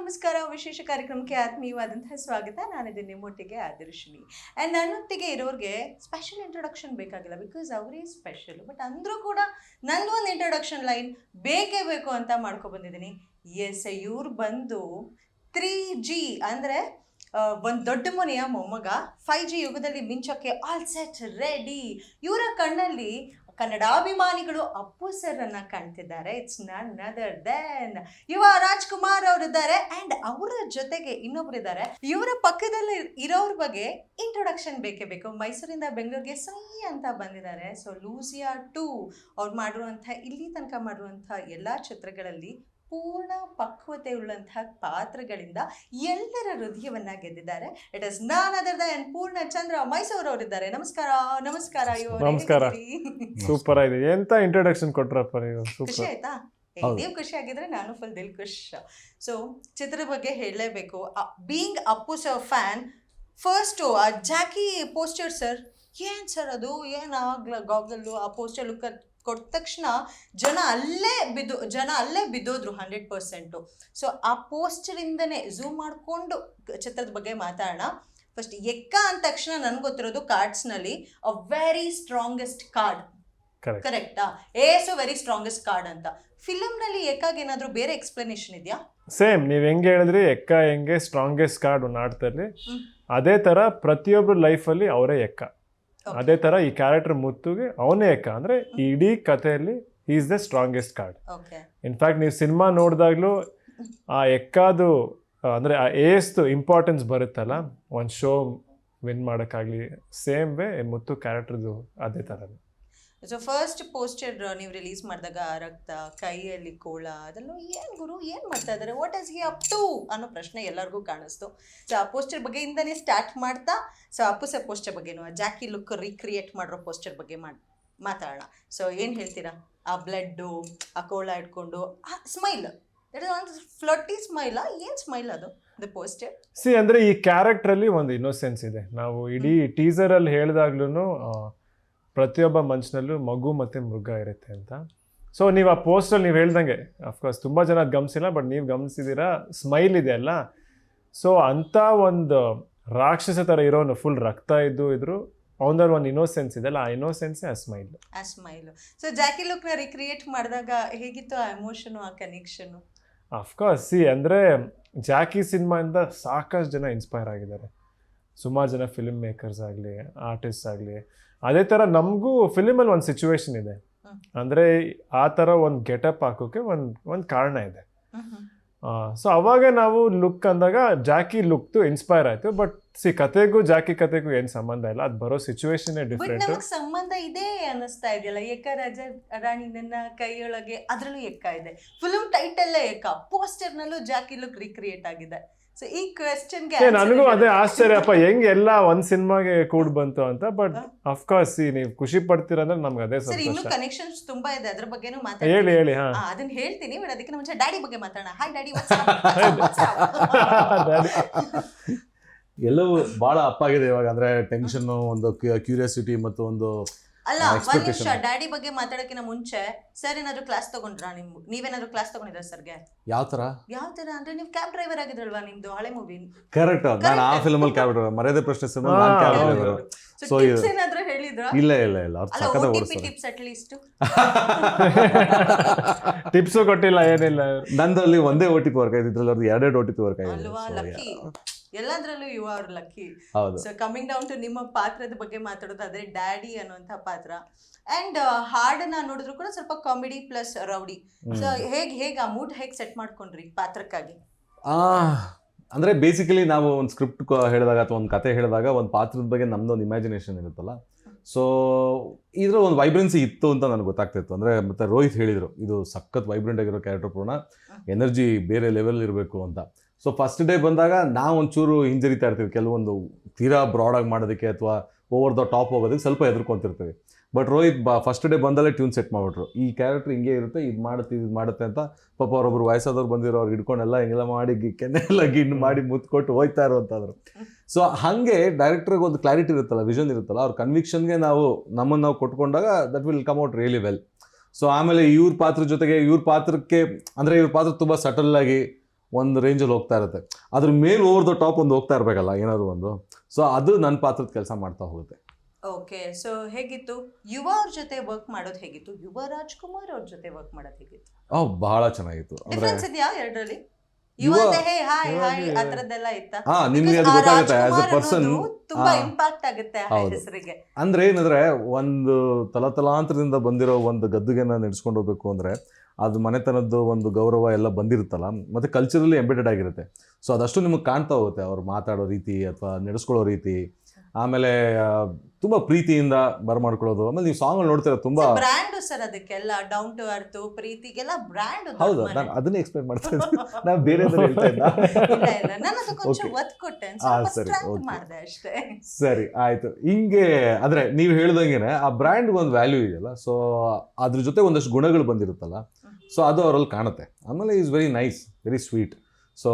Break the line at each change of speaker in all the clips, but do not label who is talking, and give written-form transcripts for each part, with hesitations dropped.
ನಮಸ್ಕಾರ. ವಿಶೇಷ ಕಾರ್ಯಕ್ರಮಕ್ಕೆ ಆತ್ಮೀಯವಾದಂತಹ ಸ್ವಾಗತ. ನಾನಿದ್ದೀನಿ ನಿಮ್ಮೊಟ್ಟಿಗೆ ಆದರ್ಶಿನಿ. ಆ್ಯಂಡ್ ನನ್ನೊಟ್ಟಿಗೆ ಇರೋರಿಗೆ ಸ್ಪೆಷಲ್ ಇಂಟ್ರೊಡಕ್ಷನ್ ಬೇಕಾಗಿಲ್ಲ, ಬಿಕಾಸ್ ಅವರೇ ಸ್ಪೆಷಲ್. ಬಟ್ ಅಂದರೂ ಕೂಡ ನಂದೊಂದು ಇಂಟ್ರೊಡಕ್ಷನ್ ಲೈನ್ ಬೇಕೇ ಬೇಕು ಅಂತ ಮಾಡ್ಕೊಬಂದಿದ್ದೀನಿ. ಎಸ್, ಇವ್ರು ಬಂದು 3G ಅಂದರೆ ಒಂದು ದೊಡ್ಡ ಮನೆಯ ಮೊಮ್ಮಗ. 5G ಯುಗದಲ್ಲಿ ಮಿಂಚೋಕ್ಕೆ ಆಲ್ ಸೆಟ್ ರೆಡಿ. ಇವರ ಕಣ್ಣಲ್ಲಿ ಕನ್ನಡಾಭಿಮಾನಿಗಳು ಅಪ್ಪು ಸರ್ ಅನ್ನ ಕಾಣ್ತಿದ್ದಾರೆ. ಇಟ್ಸ್ ನನ್ ಅದರ್ ದೆನ್ ಯುವ ರಾಜ್ಕುಮಾರ್ ಅವರಿದ್ದಾರೆ. ಆ್ಯಂಡ್ ಅವರ ಜೊತೆಗೆ ಇನ್ನೊಬ್ಬರಿದ್ದಾರೆ. ಇವರ ಪಕ್ಕದಲ್ಲಿ ಇರೋರ ಬಗ್ಗೆ ಇಂಟ್ರೊಡಕ್ಷನ್ ಬೇಕೇ ಬೇಕು. ಮೈಸೂರಿಂದ ಬೆಂಗಳೂರಿಗೆ ಸೈ ಅಂತ ಬಂದಿದ್ದಾರೆ. ಸೊ ಲೂಸಿಯಾ 2 ಅವ್ರು ಮಾಡಿರುವಂಥ ಇಲ್ಲಿ ತನಕ ಮಾಡಿರುವಂಥ ಎಲ್ಲ ಚಿತ್ರಗಳಲ್ಲಿ ಪೂರ್ಣ ಪಕ್ವತೆ ಉಳ್ಳಂತಹ ಪಾತ್ರಗಳಿಂದ ಎಲ್ಲರ ಹೃದಯವನ್ನ ಗೆದ್ದಿದ್ದಾರೆ. It is none other than Poorna Chandra Mysuru ಅವರಿದ್ದಾರೆ. ನಮಸ್ಕಾರ. ನಮಸ್ಕಾರ.
ನಮಸ್ಕಾರ. ಸೂಪರ್ ಆಗಿದೆ. ಎಂತ ಇಂಟ್ರೊಡಕ್ಷನ್ ಕೊಟ್ರಪ್ಪ ನೀವು.
ಖುಷಿ ಆಯ್ತಾ? ನೀವು ಖುಷಿ ಆಗಿದ್ರೆ ನಾನು ಫುಲ್ ದಿಲ್ ಖುಷ್. ಸೊ ಚಿತ್ರದ ಬಗ್ಗೆ ಹೇಳಲೇಬೇಕು. Being Appu sir fan, first ಆ ಜಾಕಿ ಪೋಸ್ಟರ್ ಸರ್, ಏನು ಸರ್ ಅದು, ಏನು ಗಾಗಲ್ಲು ಆ ಪೋಸ್ಟರ್ ಲುಕ್ ಕೊಟ್ಟ ತಕ್ಷಣ ಜನ ಅಲ್ಲೇ ಬಿದ್ದೋದ್ರು 100%. ಸೊ ಆ ಪೋಸ್ಟರಿಂದನೇ ಝೂಮ್ ಮಾಡಿಕೊಂಡು ಚಿತ್ರದ ಬಗ್ಗೆ ಮಾತಾಡೋಣ. ಫಸ್ಟ್ ಎಕ್ಕ ಅಂದ ತಕ್ಷಣ ನನ್ಗೆ ಗೊತ್ತಿರೋದು ಕಾರ್ಡ್ಸ್ನಲ್ಲಿ ಅ ವೆರಿ ಸ್ಟ್ರಾಂಗೆಸ್ಟ್ ಕಾರ್ಡ್. ಕರೆಕ್ಟಾ? ಏಸು ವೆರಿ ಸ್ಟ್ರಾಂಗೆಸ್ಟ್ ಕಾರ್ಡ್ ಅಂತ. ಫಿಲಮ್ನಲ್ಲಿ ಎಕ್ಕಾಗ ಏನಾದರೂ ಬೇರೆ ಎಕ್ಸ್ಪ್ಲನೇಷನ್ ಇದೆಯಾ?
ಸೇಮ್ ನೀವು ಹೆಂಗೆ ಹೇಳಿದ್ರಿ, ಎಕ್ಕ ಹೆಂಗೆ ಸ್ಟ್ರಾಂಗೆಸ್ಟ್ ಕಾರ್ಡ್ ಒಂದು ಆಡ್ತಾರೆ, ಅದೇ ಥರ ಪ್ರತಿಯೊಬ್ಬರ ಲೈಫಲ್ಲಿ ಅವರೇ ಎಕ್ಕ. ಅದೇ ಥರ ಈ ಕ್ಯಾರೆಕ್ಟರ್ ಮುತ್ತುಗೆ ಅವನೇ ಎಕ್ಕ. ಅಂದರೆ ಇಡೀ ಕಥೆಯಲ್ಲಿ is the strongest card. In fact ನೀವು ಸಿನಿಮಾ ನೋಡಿದಾಗಲೂ ಆ ಎಕ್ಕಾದು ಅಂದರೆ ಆ ಏಸ್ದು ಇಂಪಾರ್ಟೆನ್ಸ್ ಬರುತ್ತಲ್ಲ ಒಂದು ಶೋ ವಿನ್ ಮಾಡೋಕ್ಕಾಗಲಿ, ಸೇಮ್ ವೇ ಮುತ್ತು ಕ್ಯಾರೆಕ್ಟರ್ದು ಅದೇ ಥರನೇ.
ಸೊ ಫಸ್ಟ್ ಪೋಸ್ಟರ್ ನೀವು ರಿಲೀಸ್ ಮಾಡಿದಾಗ ರಕ್ತ, ಕೈಯಲ್ಲಿ ಕೋಳ, ಅದೆಲ್ಲ ಏನು ಗುರು ಏನು ಮಾಡ್ತಾ ಇದ್ದಾರೆ, what is he up to ಅನ್ನೋ ಪ್ರಶ್ನೆ ಎಲ್ಲರಿಗೂ ಕಾಣಿಸ್ತು. ಸೊ ಆ ಪೋಸ್ಟರ್ ಬಗ್ಗೆಯಿಂದನೇ ಸ್ಟಾರ್ಟ್ ಮಾಡ್ತಾ, ಸೊ ಅಪ್ಪು ಸರ್ ಪೋಸ್ಟರ್ ಬಗ್ಗೆನೂ ಜಾಕಿ ಲುಕ್ ರೀಕ್ರಿಯೇಟ್ ಮಾಡಿರೋ ಪೋಸ್ಟರ್ ಬಗ್ಗೆ ಮಾತಾಡೋಣ. ಸೊ ಏನು ಹೇಳ್ತೀರಾ? ಆ ಬ್ಲಡ್ಡು, ಆ ಕೋಳ ಇಟ್ಕೊಂಡು ಆ ಸ್ಮೈಲ್, ಫ್ಲೋಟಿ ಸ್ಮೈಲಾ, ಏನು ಸ್ಮೈಲ್ ಅದು ದ ಪೋಸ್ಟರ್?
ಅಂದರೆ ಈ ಕ್ಯಾರೆಕ್ಟ್ರಲ್ಲಿ ಒಂದು ಇನ್ನೋಸೆನ್ಸ್ ಇದೆ. ನಾವು ಇಡೀ ಟೀಸರಲ್ಲಿ ಹೇಳಿದಾಗ್ಲೂ ಪ್ರತಿಯೊಬ್ಬ ಮನುಷ್ಯನಲ್ಲೂ ಮಗು ಮತ್ತು ಮೃಗ ಇರುತ್ತೆ ಅಂತ. ಸೊ ನೀವು ಆ ಪೋಸ್ಟಲ್ಲಿ ನೀವು ಹೇಳ್ದಂಗೆ ಅಫ್ಕೋರ್ಸ್ ತುಂಬ ಜನ ಅದು ಗಮನಿಸಿಲ್ಲ, ಬಟ್ ನೀವು ಗಮನಿಸಿದ್ದೀರಾ, ಸ್ಮೈಲ್ ಇದೆ ಅಲ್ಲ. ಸೊ ಅಂಥ ಒಂದು ರಾಕ್ಷಸ ಥರ ಇರೋನು, ಫುಲ್ ರಕ್ತ ಇದ್ರು ಅವನಲ್ಲಿ ಒಂದು ಇನ್ನೋಸೆನ್ಸ್ ಇದೆ ಅಲ್ಲ, ಆ ಇನ್ನೋಸೆನ್ಸೇ ಆ ಸ್ಮೈಲು.
ಸೊ ಜಾಕಿ ಲುಕ್ನ ರಿಕ್ರಿಯೇಟ್ ಮಾಡಿದಾಗ ಹೇಗಿತ್ತು ಆ ಎಮೋಷನು, ಆ ಕನೆಕ್ಷನು?
ಅಫ್ಕೋರ್ಸ್ ಅಂದರೆ ಜಾಕಿ ಸಿನಿಮಾಯಿಂದ ಸಾಕಷ್ಟು ಜನ ಇನ್ಸ್ಪೈರ್ ಆಗಿದ್ದಾರೆ. ಸುಮಾರು ಜನ ಫಿಲ್ಮ್ ಮೇಕರ್ಸ್ ಆಗಲಿ, ಆರ್ಟಿಸ್ಟ್ ಆಗಲಿ. ಅದೇ ಥರ ನಮಗೂ ಫಿಲಿಮಲ್ಲಿ ಒಂದು ಸಿಚುವೇಶನ್ ಇದೆ. ಅಂದರೆ ಆ ಥರ ಒಂದು ಗೆಟಪ್ ಹಾಕೋಕ್ಕೆ ಒಂದು ಕಾರಣ ಇದೆ. ಸೊ ಅವಾಗ ನಾವು ಲುಕ್ ಅಂದಾಗ ಜಾಕಿ ಲುಕ್ದು ಇನ್ಸ್ಪೈರ್ ಆಯಿತು. ಬಟ್ ಕತೆಗೂ ಜಾಕಿ ಕತೆಗೂ ಏನು ಸಂಬಂಧ ಇಲ್ಲ, ಅದು ಬರೋ ಸಿಚುವೇಶನ್ನೇ ಡಿಫ್ರೆಂಟ್.
ಸಂಬಂಧ ಇದೆ ಅನ್ನಿಸ್ತಾ ಇದೆಯಲ್ಲ. ಎಕ್ಕ ರಾಜ ರಾಣಿ ನನ್ನ ಕೈಯೊಳಗೆ, ಅದರಲ್ಲೂ ಎಕ್ಕ ಇದೆ. ಫಿಲ್ಮ್ ಟೈಟಲ್ಲೇ ಎಕ್ಕ, ಪೋಸ್ಟರ್ನಲ್ಲೂ ಜಾಕಿ ಲುಕ್ ರೀಕ್ರಿಯೇಟ್ ಆಗಿದೆ. ಸೊ ಈ ಕ್ವೆಶ್ಚನ್ಗೆ
ನನಗೂ ಅದೇ ಆಶ್ಚರ್ಯಪ್ಪ, ಹೆಂಗೆ ಎಲ್ಲ ಒಂದು ಸಿನಿಮಾಗೆ ಕೂಡ್ ಬಂತು ಅಂತ. ಬಟ್ ಅಫ್ಕೋರ್ಸ್ ನೀವು ಖುಷಿ ಪಡ್ತೀರ ಅಂದ್ರೆ ನಮ್ಗೆ ಅದೇ ಸಂತೋಷ.
ಇನ್ನು ಕನೆಕ್ಷನ್ಸ್ ತುಂಬಾ ಇದೆ, ಅದ್ರ ಬಗ್ಗೆನೂ
ಹೇಳಿ.
ಅದನ್ನ ಹೇಳ್ತೀನಿ, ಬಟ್ ಅದಕ್ಕಿಂತ ಮುಂಚೆ ಡ್ಯಾಡಿ ಬಗ್ಗೆ ಮಾತಾಡೋಣ. Hi daddy.
ಎಲ್ಲವೂ ಬಹಳ ಅಪ್ಪಾಗಿದೆ ಇವಾಗ. ಅಂದ್ರೆ ಟೆನ್ಷನ್, ಒಂದು ಕ್ಯೂರಿಯಾಸಿಟಿ ಮತ್ತು ಒಂದು
ಅಲ್ಲ, ಒಂದ್ ನಿಮಿಷ ಡ್ಯಾಡಿ ಬಗ್ಗೆ ಮಾತಾಡೋಕ್ಕಿಂತ ಮುಂಚೆ ಸರ್ ಏನಾದ್ರು ಕ್ಲಾಸ್ ತಗೊಂಡ್ರಾ? ನೀವೇನಾದ್ರು ಕ್ಲಾಸ್ ತಗೊಂಡಿದ್ರ ಸರ್ಗೆ? ಯಾವ ತರ ಅಂದ್ರೆ ನೀವು ಕ್ಯಾಬ್ ಡ್ರೈವರ್ ಆಗಿದ್ರಲ್ವಾ ನಿಮ್ದು ಹಳೆ ಮೂವಿ?
ಕರೆಕ್ಟ್. ನಾನು ಆ ಫಿಲ್ಮ್ ಅಲ್ಲಿ ಕ್ಯಾಬ್ ಡ್ರೈವರ್, ಮರ್ಯಾದೆ ಪ್ರಶ್ನೆ ಕ್ಯಾಬ್ ಡ್ರೈವರ್.
ಸೊ ಏನಾದ್ರು ಹೇಳಿದ್ರಾ?
ಇಲ್ಲ ಅವ್ರು ಸಖತ್ ಓಡಿಸ್ತಾರೆ.
ಟಿಪ್ಸ್ ಅಟ್ ಲೀಸ್ಟ್
ಟಿಪ್ಸ್ ಕೊಟ್ಟಿಲ್ಲ, ಏನಿಲ್ಲ.
ನಂದ್ರಲ್ಲಿ ಒಂದೇ OTP ವರ್ಕ್ ಆಯ್ತು, ಇದ್ರಲ್ಲಿ ಅವ್ರದ್ದು 2 OTP ವರ್ಕ್ ಆಗಿದೆ.
ಅಲ್ವಾ, ಲಕ್ಕಿ. ಎಲ್ಲದ್ರಲ್ಲೂ you are lucky. So coming down to ನಿಮ್ಮ ಪಾತ್ರದ ಬಗ್ಗೆ ಮಾತಾಡೋದಾದ್ರೆ, ಡ್ಯಾಡಿ ಅನ್ನುವಂಥ ಪಾತ್ರ ಅಂಡ್ ಹಾಡನ್ನ ನೋಡಿದ್ರು ಕೂಡ ಸ್ವಲ್ಪ ಕಾಮಿಡಿ ಪ್ಲಸ್ ರೌಡಿ. ಸೊ ಹೇಗೆ ಆ ಮೂಡ್ ಹೇಗೆ ಸೆಟ್ ಮಾಡ್ಕೊಂಡ್ರಿ ಪಾತ್ರಕ್ಕಾಗಿ?
ಅಂದ್ರೆ ಬೇಸಿಕಲಿ ನಾವು ಒಂದು ಸ್ಕ್ರಿಪ್ಟ್ ಹೇಳಿದಾಗ ಅಥವಾ ಒಂದು ಕತೆ ಹೇಳಿದಾಗ ಒಂದು ಪಾತ್ರದ ಬಗ್ಗೆ ನಮ್ದೊಂದು ಇಮ್ಯಾಜಿನೇಷನ್ ಇರುತ್ತಲ್ಲ. ಸೊ ಇದ್ರ ಒಂದು ವೈಬ್ರೆನ್ಸಿ ಇತ್ತು ಅಂತ ನನಗೆ ಗೊತ್ತಾಗ್ತಿತ್ತು. ಅಂದರೆ ಮತ್ತೆ ರೋಹಿತ್ ಹೇಳಿದರು, ಇದು ಸಖತ್ ವೈಬ್ರೆಂಟ್ ಆಗಿರೋ ಕ್ಯಾರೆಕ್ಟರ್, ಪೂರ್ಣ ಎನರ್ಜಿ ಬೇರೆ ಲೆವೆಲ್ ಇರಬೇಕು ಅಂತ. ಸೊ ಫಸ್ಟ್ ಡೇ ಬಂದಾಗ ನಾವು ಒಂಚೂರು ಹಿಂಜರಿತಾ ಇರ್ತೀವಿ, ಕೆಲವೊಂದು ತೀರಾ ಬ್ರಾಡಾಗಿ ಮಾಡೋದಕ್ಕೆ ಅಥವಾ ಓವರ್ ದ ಟಾಪ್ ಹೋಗೋದಕ್ಕೆ ಸ್ವಲ್ಪ ಹೆದರ್ಕೊಂತಿರ್ತೀವಿ. ಬಟ್ ರೋಹಿತ್ ಫಸ್ಟ್ ಡೇ ಬಂದಲ್ಲೇ ಟ್ಯೂನ್ ಸೆಟ್ ಮಾಡಿಬಿಟ್ರು, ಈ ಕ್ಯಾರೆಕ್ಟರ್ ಹಿಂಗೆ ಇರುತ್ತೆ, ಇದು ಮಾಡುತ್ತೆ ಅಂತ. ಪಾಪ ಅವರೊಬ್ರು ವಯಸ್ಸಾದವ್ರು ಬಂದಿರೋ, ಅವ್ರು ಹಿಡ್ಕೊಂಡೆಲ್ಲ ಹಿಂಗೆಲ್ಲ ಮಾಡಿ ಕೆನ್ನೆಲ್ಲ ಗಿಣ್ಣು ಮಾಡಿ ಮುತ್ಕೊಟ್ಟು ಹೋಯ್ತಾ ಇರುವಂತಾದ್ರು. ಸೊ ಹಾಗೆ ಡೈರೆಕ್ಟ್ರಿಗೆ ಒಂದು ಕ್ಲಾರಿಟಿ ಇರುತ್ತಲ್ಲ, ವಿಷನ್ ಇರುತ್ತಲ್ಲ, ಅವ್ರ ಕನ್ವಿಕ್ಷನ್ಗೆ ನಮ್ಮನ್ನು ನಾವು ಕೊಟ್ಕೊಂಡಾಗ that will come out really well. So ಆಮೇಲೆ ಇವ್ರ ಪಾತ್ರ ಜೊತೆಗೆ ಇವ್ರ ಪಾತ್ರಕ್ಕೆ ಅಂದರೆ ಇವ್ರ ಪಾತ್ರ ತುಂಬ ಸಟಲ್ ಆಗಿ ಒಂದು ರೇಂಜಲ್ಲಿ ಹೋಗ್ತಾ ಇರುತ್ತೆ. ಅದ್ರ ಮೇಲೆ ಓವರ್ ದ ಟಾಪ್ ಒಂದು ಹೋಗ್ತಾ ಇರಬೇಕಲ್ಲ ಏನಾದ್ರು ಒಂದು. ಸೊ ಅದು ನನ್ನ ಪಾತ್ರದ ಕೆಲಸ ಮಾಡ್ತಾ ಹೋಗುತ್ತೆ.
ಓಕೆ, ಸೊ ಹೇಗಿತ್ತು ಯುವ ಅವ್ರ ಜೊತೆ ವರ್ಕ್ ಮಾಡೋದು ಹೇಗಿತ್ತು, ಯುವ ರಾಜ್ಕುಮಾರ್ ಅವ್ರ ಜೊತೆ ವರ್ಕ್ ಮಾಡೋದು ಹೇಗಿತ್ತು?
ಬಹಳ ಚೆನ್ನಾಗಿತ್ತು. ಅಂದ್ರೆ
ಡಿಫರೆನ್ಸ್ ಇದೆಯಾ ಎರಡರಲ್ಲಿ? ಯುವ
ಯುವ-
ಅಂದ್ರೆ ಹೇ ಹಾಯ್ ಹಾಯ್
ಯುವ-
ಆ ಥರದ್ದೆಲ್ಲ ಇತ್ತಾ?
ನಿಮ್ಗೆ
Because
ಅದು
ಆ
ಗೊತ್ತಾಗುತ್ತೆ ಆಸ್ ಎ
ರಾಜ್ಕುಮಾರ್
ಪರ್ಸನ್.
ಅನ್ನೋದು ತುಂಬಾ
ಹಾ.
ಇಂಪ್ಯಾಕ್ಟ್ ಆಗುತ್ತೆ ಆ
ಹೌದು.
ಹೆಸರಿಗೆ.
ಅಂದ್ರೆ ಏನಂದ್ರೆ ಒಂದು ತಲತಲಾಂತರದಿಂದ ಬಂದಿರೋ ಒಂದು ಗದ್ದುಗೆನ ನಡೆಸ್ಕೊಂಡು ಹೋಗ್ಬೇಕು ಅಂದ್ರೆ ಅದು ಮನೆತನದ್ದು ಒಂದು ಗೌರವ ಎಲ್ಲ ಬಂದಿರುತ್ತಲ್ಲ, ಮತ್ತೆ ಕಲ್ಚರಲಿ ಎಂಬೆಡೆಡ್ ಆಗಿರುತ್ತೆ. ಸೊ ಅದಷ್ಟು ನಿಮಗೆ ಕಾಣ್ತಾ ಹೋಗುತ್ತೆ ಅವ್ರು ಮಾತಾಡೋ ರೀತಿ ಅಥವಾ ನಡೆಸ್ಕೊಳ್ಳೋ ರೀತಿ. ಆಮೇಲೆ ತುಂಬಾ ಪ್ರೀತಿಯಿಂದ ಬರಮಾಡ್ಕೊಳ್ಳೋದು. ಆಮೇಲೆ ನೀವು ಸಾಂಗ್ ನೋಡ್ತೀರ ತುಂಬಾ.
ಬ್ರ್ಯಾಂಡ್ ಸರ್ ಅದಕ್ಕೆಲ್ಲ ಡೌನ್ ಟು ಅರ್ತ್ ಪ್ರೀತಿಗೆಲ್ಲ ಬ್ರ್ಯಾಂಡ್.
ಹೌದು, ನಾನು ಅದನ್ನೇ ಎಕ್ಸ್ಪ್ಲೈನ್ ಮಾಡ್ತಾ ಇದ್ದೆ, ನಾನು ಬೇರೆ ಹೇಳ್ತಾ ಇದ್ದ.
ಇಲ್ಲ ನಾನು ಅದಕ್ಕೆ ಕೊಂಚ
Okay.
ಒತ್ತು ಕೊಟ್ಟೆ,
ಸರಿ, okay.
ಮಾಡಿದೆ ಅಷ್ಟೇ.
ಸರಿ ಆಯ್ತು. ಹಿಂಗೆ ಅಂದ್ರೆ ನೀವು ಹೇಳ್ದಂಗೆನೆ ಆ ಬ್ರ್ಯಾಂಡ್ಗೆ ಒಂದು ವ್ಯಾಲ್ಯೂ ಇದೆಯಲ್ಲ, ಸೊ ಅದ್ರ ಜೊತೆ ಒಂದಷ್ಟು ಗುಣಗಳು ಬಂದಿರುತ್ತಲ್ಲ, ಸೊ ಅದು ಅವರಲ್ಲಿ ಕಾಣುತ್ತೆ. ಆಮೇಲೆ is very nice, very sweet. So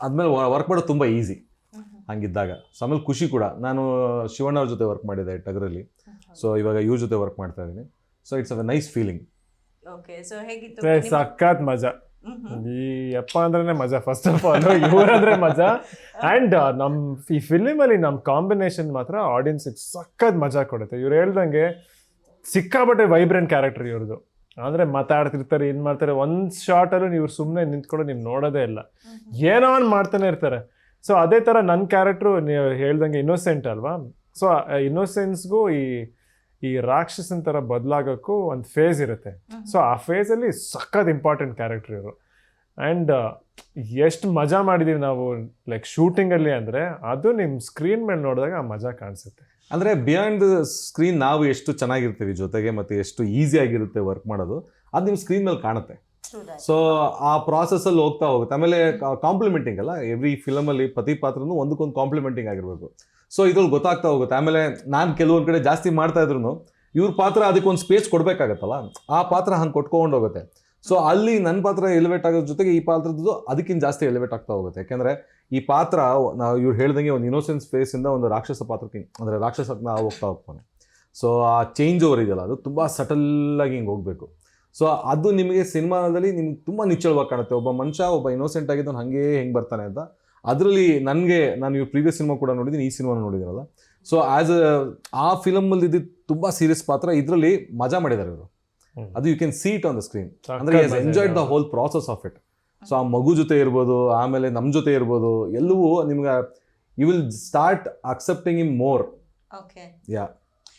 ಆದ್ಮೇಲೆ ವರ್ಕ್ ಮಾಡೋದು ತುಂಬ ಈಸಿ ಹಂಗಿದ್ದಾಗ. ಸೊ ಆಮೇಲೆ ಖುಷಿ ಕೂಡ. ನಾನು ಶಿವಣ್ಣ ಅವ್ರ ಜೊತೆ ವರ್ಕ್ ಮಾಡಿದ್ದೆ ಟಗರಲ್ಲಿ. ಸೊ ಇವಾಗ ಇವ್ರ ಜೊತೆ ವರ್ಕ್ ಮಾಡ್ತಾ ಇದ್ದೀನಿ. So it's a nice feeling.
Okay, so ಹೇಗಿತ್ತು?
ಸಖತ್ ಮಜಾ. ಈ ಅಪ್ಪ ಅಂದ್ರೆ ಮಜಾ ಫಸ್ಟ್ ಆಫ್ ಆಲ್, ಇವ್ರಂದ್ರೆ ಮಜಾ. ಅಂಡ್ ಈ ಫಿಲಿಮ್ ಅಲ್ಲಿ ನಮ್ ಕಾಂಬಿನೇಷನ್ ಮಾತ್ರ ಆಡಿಯನ್ಸ್ ಸಖತ್ ಮಜಾ ಕೊಡುತ್ತೆ. ಇವ್ರು ಹೇಳ್ದಂಗೆ ಸಿಕ್ಕಾಬಟ್ಟೆ ವೈಬ್ರೆಂಟ್ ಕ್ಯಾರೆಕ್ಟರ್ ಇವ್ರದ್ದು. ಅಂದ್ರೆ ಮಾತಾಡ್ತಿರ್ತಾರೆ, ಏನ್ ಮಾಡ್ತಾರೆ, ಒಂದ್ ಶಾರ್ಟ್ ಅಲ್ಲೂ ನೀವು ಸುಮ್ಮನೆ ನಿಂತ್ಕೊಂಡು ನೀವು ನೋಡೋದೇ ಇಲ್ಲ, ಏನೋ ಒಂದು ಮಾಡ್ತಾನೆ ಇರ್ತಾರೆ. ಸೊ ಅದೇ ತರ ನನ್ನ ಕ್ಯಾರೆಕ್ಟ್ರು ನೀವು ಹೇಳ್ದಂಗೆ ಇನ್ನೋಸೆಂಟ್ ಅಲ್ವಾ. ಸೊ ಇನ್ನೋಸೆನ್ಸ್ಗೂ ಈ ರಾಕ್ಷಸನ್ ತರ ಬದಲಾಗೋಕ್ಕೂ ಒಂದು ಫೇಸ್ ಇರುತ್ತೆ. ಸೊ ಆ ಫೇಸಲ್ಲಿ ಸಖತ್ ಇಂಪಾರ್ಟೆಂಟ್ ಕ್ಯಾರೆಕ್ಟರ್ ಇವರು. ಆ್ಯಂಡ್ ಎಷ್ಟು ಮಜಾ ಮಾಡಿದೀವಿ ನಾವು ಲೈಕ್ ಶೂಟಿಂಗಲ್ಲಿ ಅಂದರೆ ಅದು ನಿಮ್ಮ ಸ್ಕ್ರೀನ್ ಮೇಲೆ ನೋಡಿದಾಗ ಆ ಮಜಾ ಕಾಣಿಸುತ್ತೆ.
ಅಂದರೆ ಬಿಯಾಂಡ್ ಸ್ಕ್ರೀನ್ ನಾವು ಎಷ್ಟು ಚೆನ್ನಾಗಿರ್ತೀವಿ ಜೊತೆಗೆ, ಮತ್ತು ಎಷ್ಟು ಈಸಿ ಆಗಿರುತ್ತೆ ವರ್ಕ್ ಮಾಡೋದು, ಅದು ನಿಮ್ಮ ಸ್ಕ್ರೀನ್ ಮೇಲೆ ಕಾಣುತ್ತೆ. ಸೊ ಆ ಪ್ರಾಸೆಸ್ಸಲ್ಲಿ ಹೋಗ್ತಾ ಹೋಗುತ್ತೆ. ಆಮೇಲೆ ಕಾಂಪ್ಲಿಮೆಂಟಿಂಗ್ ಅಲ್ಲ, ಎವ್ರಿ ಫಿಲಮಲ್ಲಿ ಪ್ರತಿ ಪಾತ್ರನೂ ಒಂದಕ್ಕೊಂದು ಕಾಂಪ್ಲಿಮೆಂಟಿಂಗ್ ಆಗಿರಬೇಕು. ಸೊ ಇದ್ರಲ್ಲಿ ಗೊತ್ತಾಗ್ತಾ ಹೋಗುತ್ತೆ. ಆಮೇಲೆ ನಾನು ಕೆಲವೊಂದು ಕಡೆ ಜಾಸ್ತಿ ಮಾಡ್ತಾ ಇದ್ರು ಇವ್ರ ಪಾತ್ರ ಅದಕ್ಕೊಂದು ಸ್ಪೇಸ್ ಕೊಡಬೇಕಾಗತ್ತಲ್ಲ, ಆ ಪಾತ್ರ ಹಂಗೆ ಕೊಟ್ಕೊಂಡು ಹೋಗುತ್ತೆ. ಸೊ ಅಲ್ಲಿ ನನ್ನ ಪಾತ್ರ ಎಲಿವೇಟ್ ಆಗೋದ್ರ ಜೊತೆಗೆ ಈ ಪಾತ್ರದ್ದು ಅದಕ್ಕಿಂತ ಜಾಸ್ತಿ ಎಲಿವೇಟ್ ಆಗ್ತಾ ಹೋಗುತ್ತೆ. ಯಾಕೆಂದರೆ ಈ ಪಾತ್ರ ನಾವು ಇವ್ರು ಹೇಳ್ದಂಗೆ ಒಂದು ಇನ್ನೋಸೆನ್ಸ್ ಫೇಸಿಂದ ಒಂದು ರಾಕ್ಷಸ ಪಾತ್ರಕ್ಕೆ, ಅಂದರೆ ರಾಕ್ಷಸಕ್ಕೆ ನಾವು ಹೋಗ್ತಾನೆ. ಸೊ ಆ ಚೇಂಜ್ ಓವರ್ ಇದೆಯಲ್ಲ, ಅದು ತುಂಬ ಸಟಲ್ಲಾಗಿ ಹಿಂಗೆ ಹೋಗಬೇಕು. ಸೊ ಅದು ನಿಮಗೆ ಸಿನಿಮಾದಲ್ಲಿ ನಿಮ್ಗೆ ತುಂಬ ನಿಚ್ಚಳವಾಗಿ ಕಾಣುತ್ತೆ. ಒಬ್ಬ ಮನುಷ್ಯ ಒಬ್ಬ ಇನ್ನೋಸೆಂಟ್ ಆಗಿದ್ದವನು ಹಾಗೆ ಹೆಂಗೆ ಬರ್ತಾನೆ ಅಂತ. ಅದರಲ್ಲಿ ನನಗೆ, ನಾನು ಇವ್ರು ಪ್ರೀವಿಯಸ್ ಸಿನಿಮಾ ಕೂಡ ನೋಡಿದ್ದೀನಿ, ಈ ಸಿನಿಮಾನ ನೋಡಿದ್ದೀನಲ್ಲ. ಸೊ ಆ್ಯಸ್ ಆ ಫಿಲಮಲ್ಲಿ ಇದ್ದಿದ್ದು ತುಂಬ ಸೀರಿಯಸ್ ಪಾತ್ರ, ಇದರಲ್ಲಿ ಮಜಾ ಮಾಡಿದ್ದಾರೆ ಇವರು. ಅದು you can see it on the screen. ಅಂದರೆ enjoyed the whole process of it. So ಆ ಮಗು ಜೊತೆ ಇರ್ಬೋದು, ಆಮೇಲೆ ನಮ್ಮ ಜೊತೆ ಇರ್ಬೋದು, ಎಲ್ಲವೂ ನಿಮ್ಗೆ you will start accepting him more.
Okay,
yeah